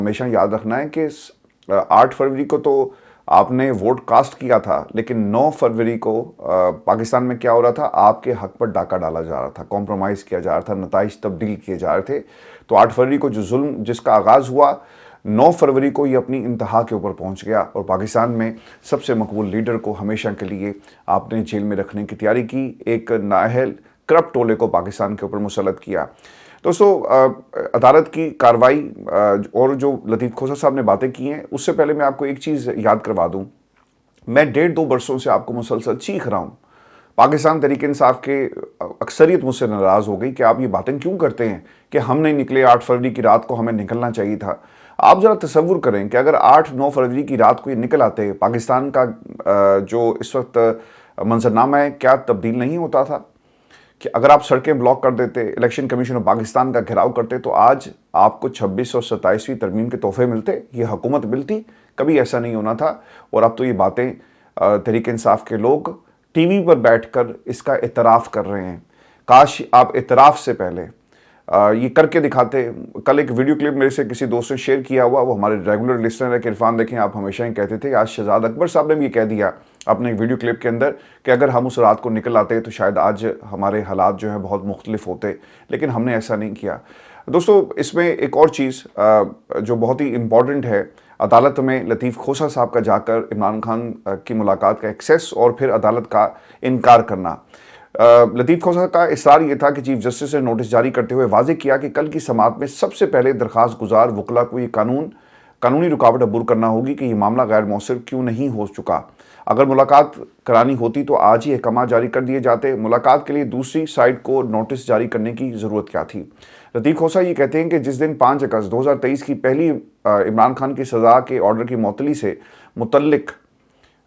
ہمیشہ یاد رکھنا ہے کہ 8 فروری کو تو آپ نے ووٹ کاسٹ کیا تھا، لیکن 9 فروری کو پاکستان میں کیا ہو رہا تھا؟ آپ کے حق پر ڈاکہ ڈالا جا رہا تھا، کمپرومائز کیا جا رہا تھا، نتائج تبدیل کیے جا رہے تھے۔ تو 8 فروری کو جو ظلم جس کا آغاز ہوا، 9 فروری کو یہ اپنی انتہا کے اوپر پہنچ گیا، اور پاکستان میں سب سے مقبول لیڈر کو ہمیشہ کے لیے آپ نے جیل میں رکھنے کی تیاری کی، ایک نااہل کرپٹ ٹولے کو پاکستان کے اوپر مسلط کیا۔ دوستو، عدالت کی کارروائی اور جو لطیف کھوسہ صاحب نے باتیں کی ہیں، اس سے پہلے میں آپ کو ایک چیز یاد کروا دوں۔ میں 1.5-2 برسوں سے آپ کو مسلسل چیخ رہا ہوں، پاکستان تحریک انصاف کے اکثریت مجھ سے ناراض ہو گئی کہ آپ یہ باتیں کیوں کرتے ہیں کہ ہم نہیں نکلے، 8 فروری کی رات کو ہمیں نکلنا چاہیے تھا۔ آپ ذرا تصور کریں کہ اگر 8-9 فروری کی رات کو یہ نکل آتے، پاکستان کا جو اس وقت منظرنامہ ہے کیا تبدیل نہیں ہوتا تھا؟ کہ اگر آپ سڑکیں بلاک کر دیتے، الیکشن کمیشن آف پاکستان کا گھیراؤ کرتے، تو آج آپ کو 26 اور 27ویں ترمیم کے تحفے ملتے، یہ حکومت ملتی۔ کبھی ایسا نہیں ہونا تھا، اور اب تو یہ باتیں تحریک انصاف کے لوگ ٹی وی پر بیٹھ کر اس کا اعتراف کر رہے ہیں۔ کاش آپ اعتراف سے پہلے یہ کر کے دکھاتے۔ کل ایک ویڈیو کلپ میرے سے کسی دوست نے شیئر کیا ہوا، وہ ہمارے ریگولر لسنر ہے کہ عرفان دیکھیں آپ ہمیشہ ہی کہتے تھے، آج شہزاد اکبر صاحب نے بھی یہ کہہ دیا اپنے ویڈیو کلپ کے اندر کہ اگر ہم اس رات کو نکل آتے تو شاید آج ہمارے حالات جو ہیں بہت مختلف ہوتے، لیکن ہم نے ایسا نہیں کیا۔ دوستو، اس میں ایک اور چیز جو بہت ہی امپورٹنٹ ہے، عدالت میں لطیف کھوسہ صاحب کا جا کر عمران خان کی ملاقات کا ایکسیس اور پھر عدالت کا انکار کرنا۔ لطیف کھوسہ کا اصرار یہ تھا کہ چیف جسٹس نے نوٹس جاری کرتے ہوئے واضح کیا کہ کل کی سماعت میں سب سے پہلے درخواست گزار وکلا کو یہ قانونی رکاوٹ عبور کرنا ہوگی کہ یہ معاملہ غیر مؤثر کیوں نہیں ہو چکا۔ اگر ملاقات کرانی ہوتی تو آج ہی احکامات جاری کر دیے جاتے، ملاقات کے لیے دوسری سائڈ کو نوٹس جاری کرنے کی ضرورت کیا تھی؟ لطیف کھوسہ یہ کہتے ہیں کہ جس دن 5 اگست 2023 کی پہلی عمران خان کی سزا کے آرڈر کی معطلی سے متعلق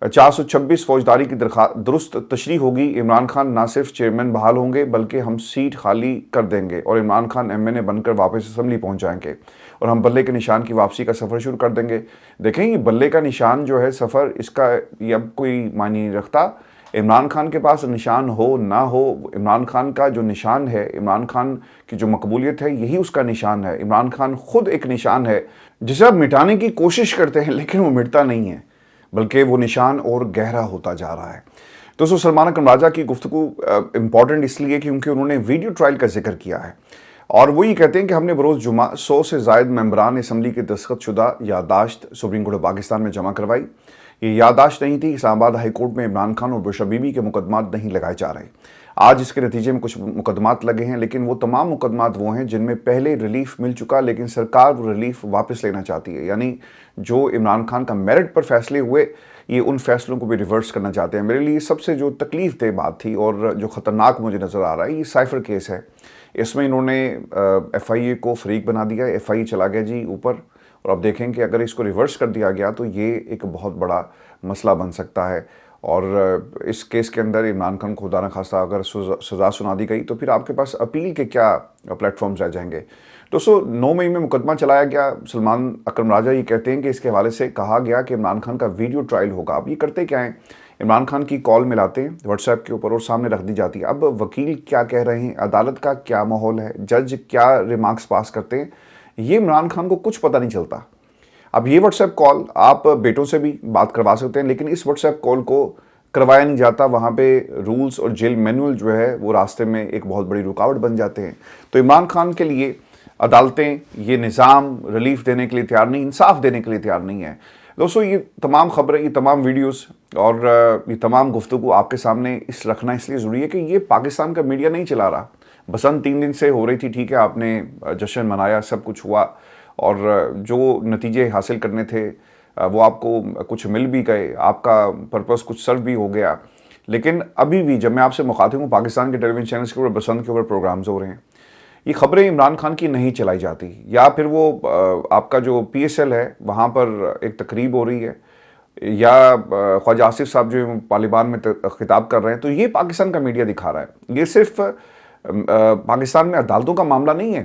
426 فوجداری کی درست تشریح ہوگی، عمران خان نہ صرف چیئرمین بحال ہوں گے بلکہ ہم سیٹ خالی کر دیں گے اور عمران خان ایم این اے بن کر واپس اسمبلی پہنچ جائیں گے، اور ہم بلے کے نشان کی واپسی کا سفر شروع کر دیں گے۔ دیکھیں، یہ بلے کا نشان جو ہے سفر، اس کا یہ اب کوئی معنی نہیں رکھتا۔ عمران خان کے پاس نشان ہو نہ ہو، عمران خان کا جو نشان ہے، عمران خان کی جو مقبولیت ہے، یہی اس کا نشان ہے۔ عمران خان خود ایک نشان ہے جسے آپ مٹانے کی کوشش کرتے ہیں لیکن وہ مٹتا نہیں ہے، بلکہ وہ نشان اور گہرا ہوتا جا رہا ہے۔ دوستو، سلمان اکرم راجہ کی گفتگو امپورٹنٹ اس لیے کیونکہ انہوں نے ویڈیو ٹرائل کا ذکر کیا ہے، اور وہ یہ کہتے ہیں کہ ہم نے بروز جمعہ 100 سے زائد ممبران اسمبلی کے دستخط شدہ یادداشت سپریم کورٹ پاکستان میں جمع کروائی۔ یہ یادداشت نہیں تھی، اسلام آباد ہائی کورٹ میں عمران خان اور بشرا بی بی کے مقدمات نہیں لگائے جا رہے۔ آج اس کے نتیجے میں کچھ مقدمات لگے ہیں، لیکن وہ تمام مقدمات وہ ہیں جن میں پہلے ریلیف مل چکا، لیکن سرکار وہ ریلیف واپس لینا چاہتی ہے۔ یعنی جو عمران خان کا میرٹ پر فیصلے ہوئے، یہ ان فیصلوں کو بھی ریورس کرنا چاہتے ہیں۔ میرے لیے سب سے جو تکلیف دہ بات تھی اور جو خطرناک مجھے نظر آ رہا ہے، یہ سائفر کیس ہے۔ اس میں انہوں نے ایف آئی اے کو فریق بنا دیا، ایف آئی اے چلا گیا جی اوپر، اور اب دیکھیں کہ اگر اس کو ریورس کر دیا گیا تو یہ ایک بہت بڑا مسئلہ بن سکتا ہے، اور اس کیس کے اندر عمران خان کو خدا نخواستہ اگر سزا سنا دی گئی تو پھر آپ کے پاس اپیل کے کیا پلیٹ فارمز رہ جائیں گے۔ دوستو، 9 مئی میں مقدمہ چلایا گیا۔ سلمان اکرم راجہ یہ کہتے ہیں کہ اس کے حوالے سے کہا گیا کہ عمران خان کا ویڈیو ٹرائل ہوگا۔ اب یہ کرتے کیا ہیں؟ عمران خان کی کال ملاتے ہیں واٹس ایپ کے اوپر اور سامنے رکھ دی جاتی ہے۔ اب وکیل کیا کہہ رہے ہیں، عدالت کا کیا ماحول ہے، جج کیا ریمارکس پاس کرتے ہیں، یہ عمران خان کو کچھ پتہ نہیں چلتا۔ اب یہ واٹس ایپ کال آپ بیٹوں سے بھی بات کروا سکتے ہیں، لیکن اس واٹس ایپ کال کو کروایا نہیں جاتا، وہاں پہ رولز اور جیل مینول جو ہے وہ راستے میں ایک بہت بڑی رکاوٹ بن جاتے ہیں۔ تو عمران خان کے لیے عدالتیں، یہ نظام ریلیف دینے کے لیے تیار نہیں، انصاف دینے کے لیے تیار نہیں ہے۔ دوستو، یہ تمام خبریں، یہ تمام ویڈیوز اور یہ تمام گفتگو آپ کے سامنے رکھنا اس لیے ضروری ہے کہ یہ پاکستان کا میڈیا نہیں چلا رہا۔ بسنت 3 دن سے ہو رہی تھی، ٹھیک ہے، آپ نے جشن منایا، سب کچھ ہوا، اور جو نتیجے حاصل کرنے تھے وہ آپ کو کچھ مل بھی گئے، آپ کا پرپس کچھ سرو بھی ہو گیا، لیکن ابھی بھی جب میں آپ سے مخاطب ہوں، پاکستان کے ٹیلی ویژن چینلز کے اوپر بسنت کے اوپر پروگرامز ہو رہے ہیں، یہ خبریں عمران خان کی نہیں چلائی جاتی، یا پھر وہ آپ کا جو پی ایس ایل ہے وہاں پر ایک تقریب ہو رہی ہے، یا خواجہ آصف صاحب جو پارلیمان میں خطاب کر رہے ہیں، تو یہ پاکستان کا میڈیا دکھا رہا ہے۔ یہ صرف پاکستان میں عدالتوں کا معاملہ نہیں ہے،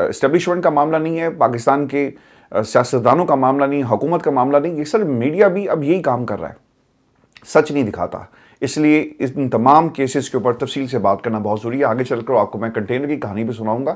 اسٹیبلشمنٹ کا معاملہ نہیں ہے، پاکستان کے سیاستدانوں کا معاملہ نہیں، حکومت کا معاملہ نہیں، یہ صرف میڈیا بھی اب یہی کام کر رہا ہے، سچ نہیں دکھاتا۔ اس لیے ان تمام کیسز کے اوپر تفصیل سے بات کرنا بہت ضروری ہے۔ آگے چل کر آپ کو میں کنٹینر کی کہانی بھی سناؤں گا۔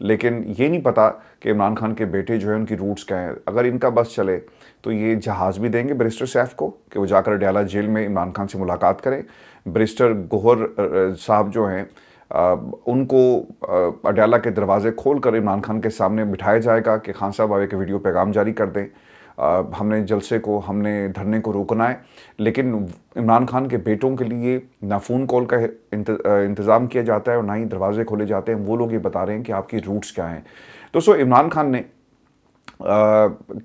لیکن یہ نہیں پتا کہ عمران خان کے بیٹے جو ہیں ان کی روٹس کیا ہیں. اگر ان کا بس چلے تو یہ جہاز بھی دیں گے بیرسٹر سیف کو کہ وہ جا کر اڈیالہ جیل میں عمران خان سے ملاقات کریں. بیرسٹر گوہر صاحب جو ہیں ان کو اڈیالہ کے دروازے کھول کر عمران خان کے سامنے بٹھایا جائے گا کہ خان صاحب ایک ویڈیو پیغام جاری کر دیں, ہم نے جلسے کو, ہم نے دھرنے کو روکنا ہے. لیکن عمران خان کے بیٹوں کے لیے نہ فون کال کا انتظام کیا جاتا ہے اور نہ ہی دروازے کھولے جاتے ہیں. وہ لوگ یہ بتا رہے ہیں کہ آپ کی روٹس کیا ہیں. دوستو, عمران خان نے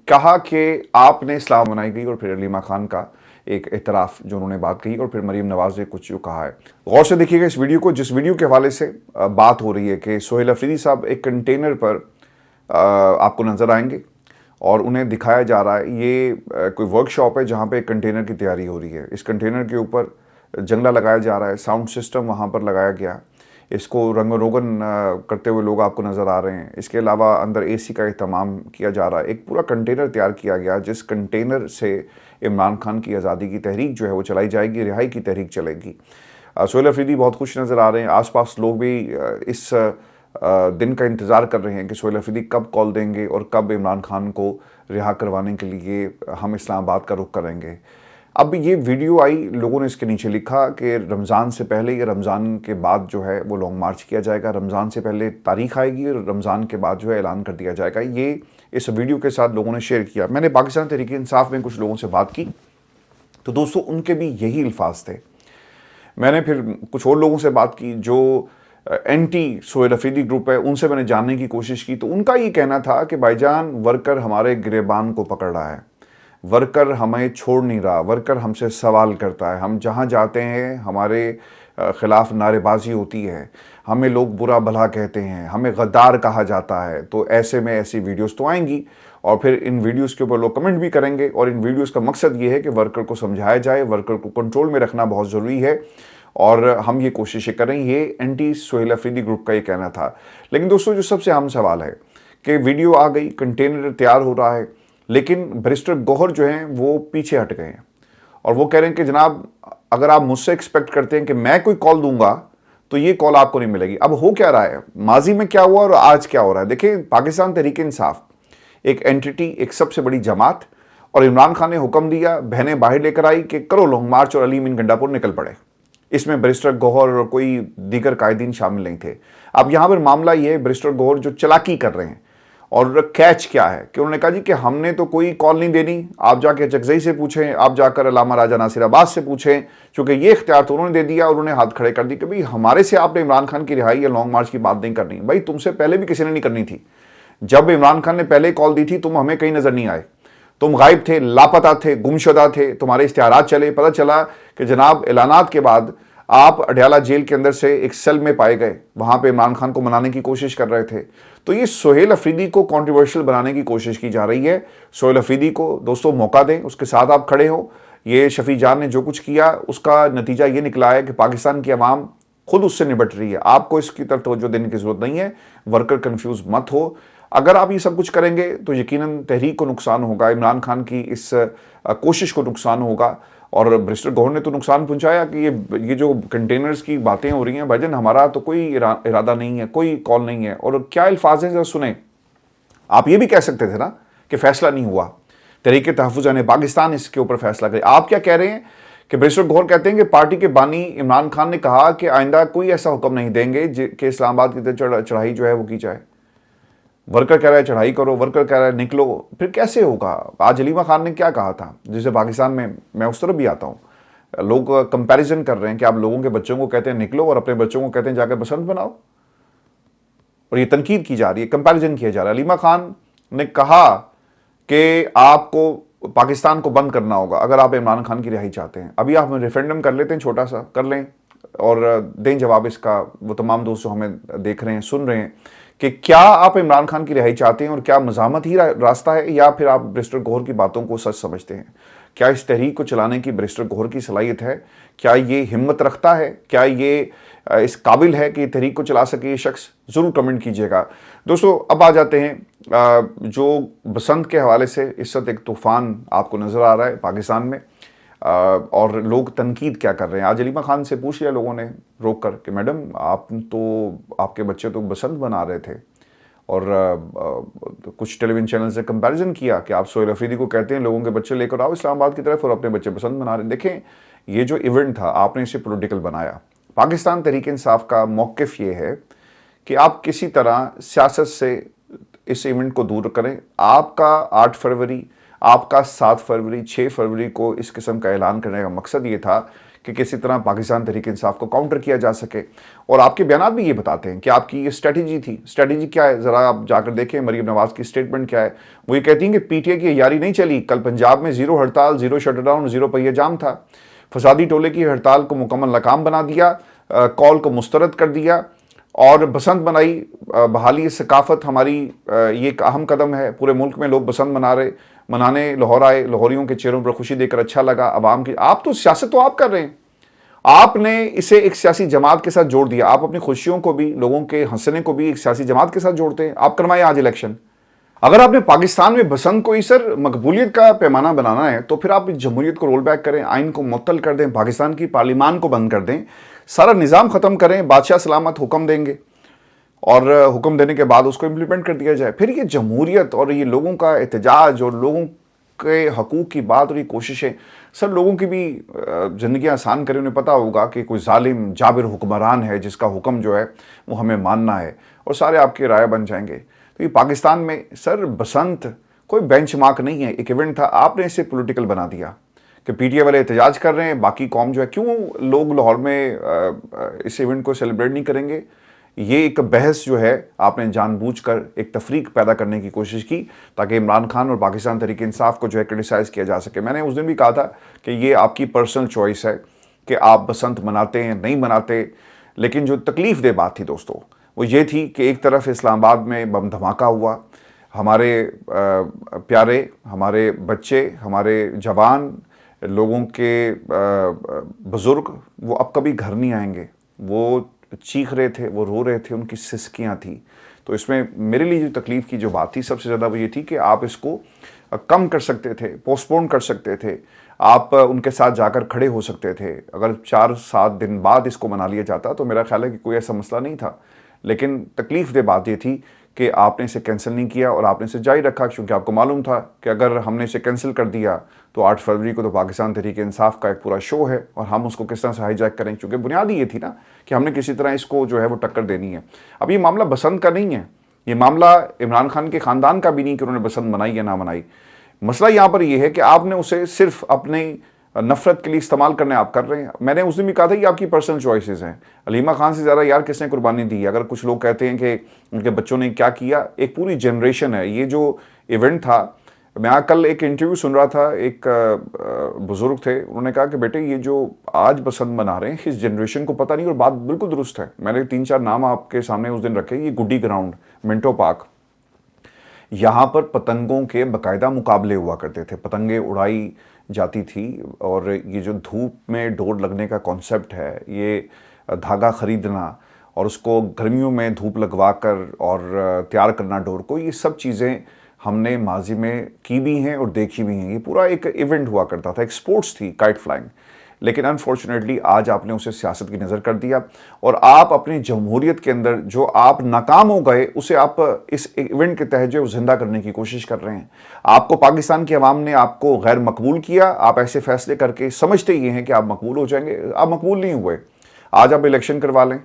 کہا کہ آپ نے اسلام بنائی گئی, اور پھر علیمہ خان کا ایک اعتراف جو انہوں نے بات کہی, اور پھر مریم نواز نے کچھ جو کہا ہے. غور سے دیکھیے گا اس ویڈیو کو, جس ویڈیو کے حوالے سے بات ہو رہی ہے کہ سہیل افریدی صاحب ایک کنٹینر پر آپ کو نظر آئیں گے اور انہیں دکھایا جا رہا ہے. یہ کوئی ورک شاپ ہے جہاں پہ ایک کنٹینر کی تیاری ہو رہی ہے. اس کنٹینر کے اوپر جنگلہ لگایا جا رہا ہے, ساؤنڈ سسٹم وہاں پر لگایا گیا, اس کو رنگ و روگن کرتے ہوئے لوگ آپ کو نظر آ رہے ہیں. اس کے علاوہ اندر اے سی کا اہتمام کیا جا رہا ہے. ایک پورا کنٹینر تیار کیا گیا جس کنٹینر سے عمران خان کی آزادی کی تحریک جو ہے وہ چلائی جائے گی, رہائی کی تحریک چلے گی. سہیل افریدی بہت خوش نظر آ رہے ہیں. آس پاس لوگ بھی اس دن کا انتظار کر رہے ہیں کہ سہیل افریدی کب کال دیں گے اور کب عمران خان کو رہا کروانے کے لیے ہم اسلام آباد کا رخ کریں گے. اب یہ ویڈیو آئی, لوگوں نے اس کے نیچے لکھا کہ رمضان سے پہلے یا رمضان کے بعد جو ہے وہ لانگ مارچ کیا جائے گا. رمضان سے پہلے تاریخ آئے گی اور رمضان کے بعد جو ہے اعلان کر دیا جائے گا. یہ اس ویڈیو کے ساتھ لوگوں نے شیئر کیا. میں نے پاکستان تحریک انصاف میں کچھ لوگوں سے بات کی تو دوستو ان کے بھی یہی الفاظ تھے. میں نے پھر کچھ اور لوگوں سے بات کی جو اینٹی سہیل افریدی گروپ ہے, ان سے میں نے جاننے کی کوشش کی. تو ان کا یہ کہنا تھا کہ بھائی جان, ورکر ہمارے گریبان کو پکڑ رہا ہے, ورکر ہمیں چھوڑ نہیں رہا, ورکر ہم سے سوال کرتا ہے, ہم جہاں جاتے ہیں ہمارے خلاف نعرے بازی ہوتی ہے, ہمیں لوگ برا بھلا کہتے ہیں, ہمیں غدار کہا جاتا ہے. تو ایسے میں ایسی ویڈیوز تو آئیں گی اور پھر ان ویڈیوز کے اوپر لوگ کمنٹ بھی کریں گے, اور ان ویڈیوز کا مقصد یہ ہے کہ ورکر کو سمجھایا جائے, ورکر کو کنٹرول میں رکھنا بہت ضروری ہے اور ہم یہ کوششیں کریں. یہ اینٹی سہیل افریدی گروپ کا یہ کہنا تھا. لیکن دوستو جو سب سے اہم سوال ہے کہ ویڈیو آ گئی, کنٹینر تیار ہو رہا ہے, لیکن بیرسٹر گوہر جو ہیں وہ پیچھے ہٹ گئے ہیں اور وہ کہہ رہے ہیں کہ جناب اگر آپ مجھ سے ایکسپیکٹ کرتے ہیں کہ میں کوئی کال دوں گا تو یہ کال آپ کو نہیں ملے گی. اب ہو کیا رہا ہے, ماضی میں کیا ہوا اور آج کیا ہو رہا ہے. دیکھیں, پاکستان تحریک انصاف ایک اینٹی, ایک سب سے بڑی جماعت, اور عمران خان نے حکم دیا, بہنیں باہر لے کر آئی کہ کرو لانگ مارچ اور علی امین گنڈا پور نکل پڑے. اس میں بیرسٹر گوہر اور کوئی دیگر قائدین شامل نہیں تھے. اب یہاں پر معاملہ یہ ہے, بیرسٹر گوہر جو چلاکی کر رہے ہیں, اور کیچ کیا ہے کہ انہوں نے کہا جی کہ ہم نے تو کوئی کال نہیں دینی, آپ جا کے چکزئی سے پوچھیں, آپ جا کر علامہ راجہ ناصر عباس سے پوچھیں, چونکہ یہ اختیار تو انہوں نے دے دیا اور انہوں نے ہاتھ کھڑے کر دی کہ بھئی ہمارے سے آپ نے عمران خان کی رہائی یا لانگ مارچ کی بات نہیں کرنی. بھائی تم سے پہلے بھی کسی نے نہیں کرنی تھی. جب عمران خان نے پہلے کال دی تھی تم ہمیں کہیں نظر نہیں آئے, تم غائب تھے, لاپتہ تھے, گمشدہ تھے, تمہارے اشتہارات چلے, پتہ چلا کہ جناب اعلانات کے بعد آپ اڈیالہ جیل کے اندر سے ایک سیل میں پائے گئے, وہاں پہ عمران خان کو منانے کی کوشش کر رہے تھے. تو یہ سہیل افریدی کو کنٹروورشل بنانے کی کوشش کی جا رہی ہے. سہیل افریدی کو دوستو موقع دیں, اس کے ساتھ آپ کھڑے ہو. یہ شفیع جان نے جو کچھ کیا اس کا نتیجہ یہ نکلا ہے کہ پاکستان کی عوام خود اس سے نبٹ رہی ہے. آپ کو اس کی طرف توجہ دینے کی ضرورت نہیں ہے. ورکر کنفیوز مت ہو. اگر آپ یہ سب کچھ کریں گے تو یقیناً تحریک کو نقصان ہوگا, عمران خان کی اس کوشش کو نقصان ہوگا. اور بیرسٹر گوہر نے تو نقصان پہنچایا کہ یہ جو کنٹینرز کی باتیں ہو رہی ہیں, بھائی جان ہمارا تو کوئی ارادہ نہیں ہے, کوئی کال نہیں ہے. اور کیا الفاظ ہیں ذرا سنیں. آپ یہ بھی کہہ سکتے تھے نا کہ فیصلہ نہیں ہوا, تحریک تحفظ پاکستان اس کے اوپر فیصلہ کرے. آپ کیا کہہ رہے ہیں کہ بیرسٹر گوہر کہتے ہیں کہ پارٹی کے بانی عمران خان نے کہا کہ آئندہ کوئی ایسا حکم نہیں دیں گے کہ اسلام آباد کی چڑھائی جو ہے وہ کی جائے. ورکر کہہ رہا ہے چڑھائی کرو, ورکر کہہ رہا ہے نکلو. پھر کیسے ہوگا؟ آج علیمہ خان نے کیا کہا تھا, جسے پاکستان میں اس طرف بھی آتا ہوں, لوگ کمپیریزن کر رہے ہیں کہ آپ لوگوں کے بچوں کو کہتے ہیں نکلو اور اپنے بچوں کو کہتے ہیں جا کے بسنت بناؤ, اور یہ تنقید کی جا رہی ہے, کمپیریزن کیا جا رہا ہے. علیمہ خان نے کہا کہ آپ کو پاکستان کو بند کرنا ہوگا اگر آپ عمران خان کی رہائی چاہتے ہیں. ابھی آپ ریفرینڈم کر لیتے ہیں, چھوٹا سا کر لیں اور دیں جواب اس کا. وہ تمام دوست جو ہمیں دیکھ رہے ہیں, سن رہے ہیں, کہ کیا آپ عمران خان کی رہائی چاہتے ہیں اور کیا مزاحمت ہی راستہ ہے, یا پھر آپ بیرسٹر گوہر کی باتوں کو سچ سمجھتے ہیں. کیا اس تحریک کو چلانے کی بیرسٹر گوہر کی صلاحیت ہے؟ کیا یہ ہمت رکھتا ہے؟ کیا یہ اس قابل ہے کہ یہ تحریک کو چلا سکے یہ شخص؟ ضرور کمنٹ کیجئے گا. دوستو اب آ جاتے ہیں جو بسنت کے حوالے سے اس وقت ایک طوفان آپ کو نظر آ رہا ہے پاکستان میں, اور لوگ تنقید کیا کر رہے ہیں. آج علیمہ خان سے پوچھ لیا لوگوں نے روک کر کہ میڈم آپ کے بچے تو بسنت بنا رہے تھے, اور کچھ ٹیلی ویژن چینل سے کمپیریزن کیا کہ آپ سہیل افریدی کو کہتے ہیں لوگوں کے بچے لے کر آؤ اسلام آباد کی طرف اور اپنے بچے پسند بنا رہے ہیں. دیکھیں یہ جو ایونٹ تھا آپ نے اسے پولیٹیکل بنایا. پاکستان تحریک انصاف کا موقف یہ ہے کہ آپ کسی طرح سیاست سے اس ایونٹ کو دور کریں. آپ کا 8 فروری، آپ کا 7 فروری، 6 فروری کو اس قسم کا اعلان کرنے کا مقصد یہ تھا کہ کسی طرح پاکستان تحریک انصاف کو کاؤنٹر کیا جا سکے. اور آپ کے بیانات بھی یہ بتاتے ہیں کہ آپ کی یہ اسٹریٹجی تھی. اسٹریٹجی کیا ہے ذرا آپ جا کر دیکھیں مریم نواز کی اسٹیٹمنٹ کیا ہے. وہ یہ کہتی ہیں کہ پی ٹی اے کی یاری نہیں چلی. کل پنجاب میں 0 ہڑتال، 0 شٹ ڈاؤن، 0 پہیہ جام تھا. فسادی ٹولے کی ہڑتال کو مکمل ناکام بنا دیا، کال کو مسترد کر دیا. اور بسنت منائی، بحالی ثقافت ہماری یہ ایک اہم قدم ہے. پورے ملک میں لوگ بسنت منانے لاہور آئے. لاہوریوں کے چہروں پر خوشی دیکھ کر اچھا لگا. عوام کی آپ تو سیاست تو آپ کر رہے ہیں، آپ نے اسے ایک سیاسی جماعت کے ساتھ جوڑ دیا. آپ اپنی خوشیوں کو بھی، لوگوں کے ہنسنے کو بھی ایک سیاسی جماعت کے ساتھ جوڑتے ہیں. آپ کروائیں آج الیکشن. اگر آپ نے پاکستان میں بسنت کو ہی سر مقبولیت کا پیمانہ بنانا ہے تو پھر آپ جمہوریت کو رول بیک کریں، آئین کو معطل کر دیں، پاکستان کی پارلیمان کو بند کر دیں، سارا نظام ختم کریں. بادشاہ سلامت حکم دیں گے اور حکم دینے کے بعد اس کو امپلیمنٹ کر دیا جائے. پھر یہ جمہوریت اور یہ لوگوں کا احتجاج اور لوگوں کے حقوق کی بات اور یہ کوششیں سر لوگوں کی بھی زندگیاں آسان کریں. انہیں پتہ ہوگا کہ کوئی ظالم جابر حکمران ہے جس کا حکم جو ہے وہ ہمیں ماننا ہے اور سارے آپ کے رائے بن جائیں گے. تو یہ پاکستان میں سر بسنت کوئی بینچ مارک نہیں ہے، ایک ایونٹ تھا. آپ نے اسے پولیٹیکل بنا دیا کہ پی ٹی اے والے احتجاج کر رہے ہیں، باقی قوم جو ہے کیوں لوگ لاہور میں اس ایونٹ کو سیلیبریٹ نہیں کریں گے. یہ ایک بحث جو ہے آپ نے جان بوجھ کر ایک تفریق پیدا کرنے کی کوشش کی تاکہ عمران خان اور پاکستان تحریک انصاف کو جو ہے کرٹیسائز کیا جا سکے. میں نے اس دن بھی کہا تھا کہ یہ آپ کی پرسنل چوائس ہے کہ آپ بسنت مناتے ہیں نہیں مناتے. لیکن جو تکلیف دہ بات تھی دوستو وہ یہ تھی کہ ایک طرف اسلام آباد میں بم دھماکہ ہوا، ہمارے پیارے، ہمارے بچے، ہمارے جوان، لوگوں کے بزرگ وہ اب کبھی گھر نہیں آئیں گے. وہ چیخ رہے تھے، وہ رو رہے تھے، ان کی سسکیاں تھیں. تو اس میں میرے لیے جو تکلیف کی جو بات تھی سب سے زیادہ وہ یہ تھی کہ آپ اس کو کم کر سکتے تھے، پوسٹ پون کر سکتے تھے، آپ ان کے ساتھ جا کر کھڑے ہو سکتے تھے. اگر 4-7 دن بعد اس کو منا لیا جاتا تو میرا خیال ہے کہ کوئی ایسا مسئلہ نہیں تھا. لیکن تکلیف دہ بات یہ تھی کہ آپ نے اسے کینسل نہیں کیا اور آپ نے اسے جاری رکھا کیونکہ آپ کو معلوم تھا کہ اگر ہم نے اسے کینسل کر دیا تو 8 فروری کو تو پاکستان تحریک انصاف کا ایک پورا شو ہے اور ہم اس کو کس طرح سے ہائی جیک کریں. کیونکہ بنیاد یہ تھی نا کہ ہم نے کسی طرح اس کو جو ہے وہ ٹکر دینی ہے. اب یہ معاملہ بسنت کا نہیں ہے، یہ معاملہ عمران خان کے خاندان کا بھی نہیں کہ انہوں نے بسنت منائی یا نہ منائی. مسئلہ یہاں پر یہ ہے کہ آپ نے اسے صرف اپنی نفرت کے لیے استعمال کرنے آپ کر رہے ہیں. میں نے اس دن بھی کہا تھا یہ آپ کی پرسنل چوائسز ہیں. علیمہ خان سے زیادہ یار کس نے قربانی دی ہے؟ اگر کچھ لوگ کہتے ہیں کہ ان کے بچوں نے کیا کیا، ایک پوری جنریشن ہے. یہ جو ایونٹ تھا، میں کل ایک انٹرویو سن رہا تھا، ایک بزرگ تھے، انہوں نے کہا کہ بیٹے یہ جو آج بسنت منا رہے ہیں اس جنریشن کو پتہ نہیں. اور بات بالکل درست ہے. میں نے 3-4 نام آپ کے سامنے اس دن رکھے. یہ گڈی گراؤنڈ، منٹو پارک، یہاں پر پتنگوں کے باقاعدہ مقابلے ہوا کرتے تھے، پتنگیں اڑائی جاتی تھی. اور یہ جو دھوپ میں ڈور لگنے کا کانسیپٹ ہے، یہ دھاگا خریدنا اور اس کو گرمیوں میں دھوپ لگوا کر اور تیار کرنا ڈور کو، یہ سب چیزیں ہم نے ماضی میں کی بھی ہیں اور دیکھی بھی ہیں. یہ پورا ایک ایونٹ ہوا کرتا تھا، ایک سپورٹس تھی کائٹ فلائنگ. لیکن انفارچونیٹلی آج آپ نے اسے سیاست کی نظر کر دیا اور آپ اپنی جمہوریت کے اندر جو آپ ناکام ہو گئے اسے آپ اس ایونٹ کے تحت جو زندہ کرنے کی کوشش کر رہے ہیں. آپ کو پاکستان کی عوام نے آپ کو غیر مقبول کیا، آپ ایسے فیصلے کر کے سمجھتے یہ ہیں کہ آپ مقبول ہو جائیں گے. آپ مقبول نہیں ہوئے. آج آپ الیکشن کروا لیں،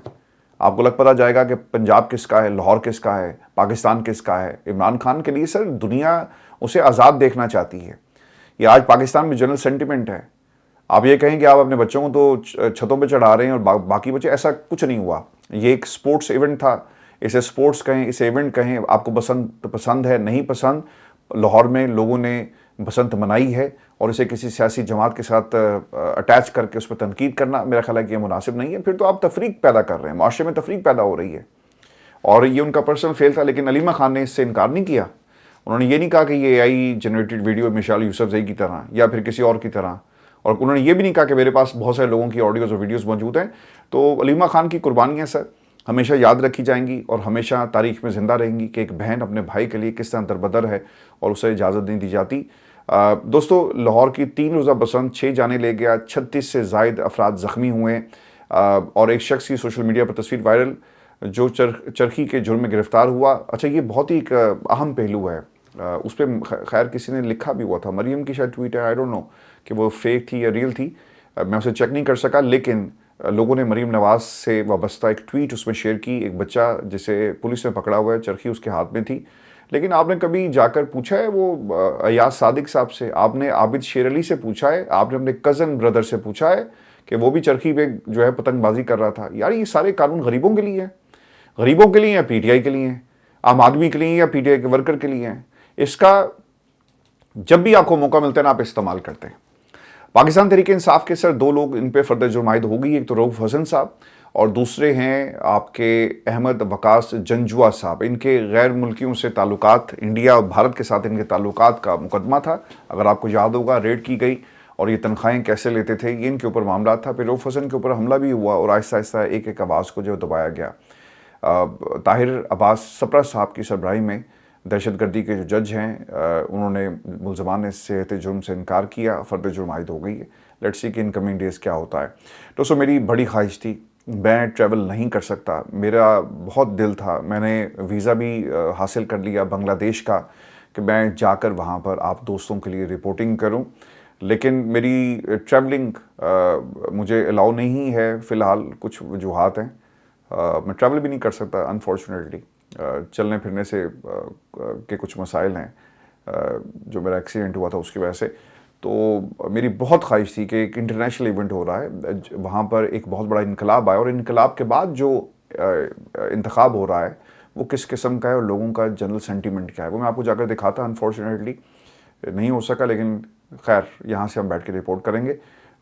آپ کو لگ پتہ جائے گا کہ پنجاب کس کا ہے، لاہور کس کا ہے، پاکستان کس کا ہے. عمران خان کے لیے سر دنیا اسے آزاد دیکھنا چاہتی ہے. یہ آج پاکستان میں جنرل سینٹیمنٹ ہے. آپ یہ کہیں کہ آپ اپنے بچوں کو تو چھتوں پہ چڑھا رہے ہیں اور باقی بچے، ایسا کچھ نہیں ہوا. یہ ایک سپورٹس ایونٹ تھا. اسے سپورٹس کہیں، اسے ایونٹ کہیں. آپ کو بسنت پسند ہے نہیں پسند، لاہور میں لوگوں نے بسنت منائی ہے اور اسے کسی سیاسی جماعت کے ساتھ اٹیچ کر کے اس پہ تنقید کرنا میرا خیال ہے کہ یہ مناسب نہیں ہے. پھر تو آپ تفریق پیدا کر رہے ہیں، معاشرے میں تفریق پیدا ہو رہی ہے. اور یہ ان کا پرسنل فیل تھا. لیکن علیمہ خان نے اس سے انکار نہیں کیا. انہوں نے یہ نہیں کہا کہ یہ AI جنریٹڈ ویڈیو مشال یوسف زئی کی طرح یا پھر کسی اور کی طرح. اور انہوں نے یہ بھی نہیں کہا کہ میرے پاس بہت سارے لوگوں کی آڈیوز اور ویڈیوز موجود ہیں. تو علیمہ خان کی قربانیاں سر ہمیشہ یاد رکھی جائیں گی اور ہمیشہ تاریخ میں زندہ رہیں گی کہ ایک بہن اپنے بھائی کے لیے کس طرح دربدر ہے اور اسے اجازت نہیں دی جاتی. دوستو لاہور کی 3 روزہ بسنت 6 جانے لے گیا، 36 سے زائد افراد زخمی ہوئے اور ایک شخص کی سوشل میڈیا پر تصویر وائرل جو چرخی کے جرم میں گرفتار ہوا. اچھا یہ بہت ہی ایک اہم پہلو ہے, اس پہ خیر کسی نے لکھا بھی ہوا تھا, مریم کی شاید ٹویٹ ہے, آئی ڈونٹ نو کہ وہ فیک تھی یا ریئل تھی, میں اسے چیک نہیں کر سکا, لیکن لوگوں نے مریم نواز سے وابستہ ایک ٹویٹ اس میں شیئر کی. ایک بچہ جسے پولیس نے پکڑا ہوا ہے, چرخی اس کے ہاتھ میں تھی, لیکن آپ نے کبھی جا کر پوچھا ہے وہ ایاز صادق صاحب سے, آپ نے عابد شیر علی سے پوچھا ہے, آپ نے اپنے کزن بردر سے پوچھا ہے کہ وہ بھی چرخی پہ جو ہے پتنگ بازی کر رہا تھا؟ یار یہ سارے قانون غریبوں کے لیے ہیں, غریبوں کے لیے یا پی ٹی آئی کے لیے ہیں, عام آدمی کے لیے یا پی ٹی آئی کے ورکر کے لیے ہیں. اس کا جب بھی آپ کو موقع ملتا ہے نا آپ استعمال کرتے ہیں. پاکستان تحریک انصاف کے سر دو لوگ ان پہ فرد جرم عائد ہو گئی, ایک تو رؤف حسن صاحب اور دوسرے ہیں آپ کے احمد وقاص جنجوا صاحب. ان کے غیر ملکیوں سے تعلقات, انڈیا اور بھارت کے ساتھ ان کے تعلقات کا مقدمہ تھا, اگر آپ کو یاد ہوگا ریڈ کی گئی اور یہ تنخواہیں کیسے لیتے تھے, یہ ان کے اوپر معاملات تھا. پھر رؤف حسن کے اوپر حملہ بھی ہوا اور آہستہ آہستہ ایک ایک آواز کو جو دبایا گیا. طاہر عباس سپرہ صاحب کی سربراہی میں دہشت گردی کے جو جج ہیں انہوں نے ملزمان نے صحت جرم سے انکار کیا, فرد جرم عائد ہو گئی ہے. لیٹس سی کہ ان کمنگ ڈیز کیا ہوتا ہے. تو میری بڑی خواہش تھی, میں ٹریول نہیں کر سکتا, میرا بہت دل تھا, میں نے ویزا بھی حاصل کر لیا بنگلہ دیش کا کہ میں جا کر وہاں پر آپ دوستوں کے لیے رپورٹنگ کروں, لیکن میری ٹریولنگ مجھے الاؤ نہیں ہے فی الحال, کچھ وجوہات ہیں, میں ٹریول بھی نہیں کر سکتا انفارچونیٹلی, چلنے پھرنے سے کے کچھ مسائل ہیں, جو میرا ایکسیڈنٹ ہوا تھا اس کی وجہ سے. تو میری بہت خواہش تھی کہ ایک انٹرنیشنل ایونٹ ہو رہا ہے, وہاں پر ایک بہت بڑا انقلاب آئے, اور انقلاب کے بعد جو انتخاب ہو رہا ہے وہ کس قسم کا ہے اور لوگوں کا جنرل سینٹیمنٹ کیا ہے, وہ میں آپ کو جا کر دکھاتا. انفارچونیٹلی نہیں ہو سکا, لیکن خیر یہاں سے ہم بیٹھ کے رپورٹ کریں گے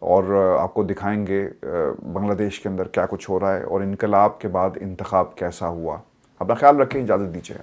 اور آپ کو دکھائیں گے بنگلہ دیش کے اندر کیا کچھ ہو رہا ہے اور انقلاب کے بعد انتخاب کیسا ہوا. اپنا خیال رکھیں, اجازت دیجیے.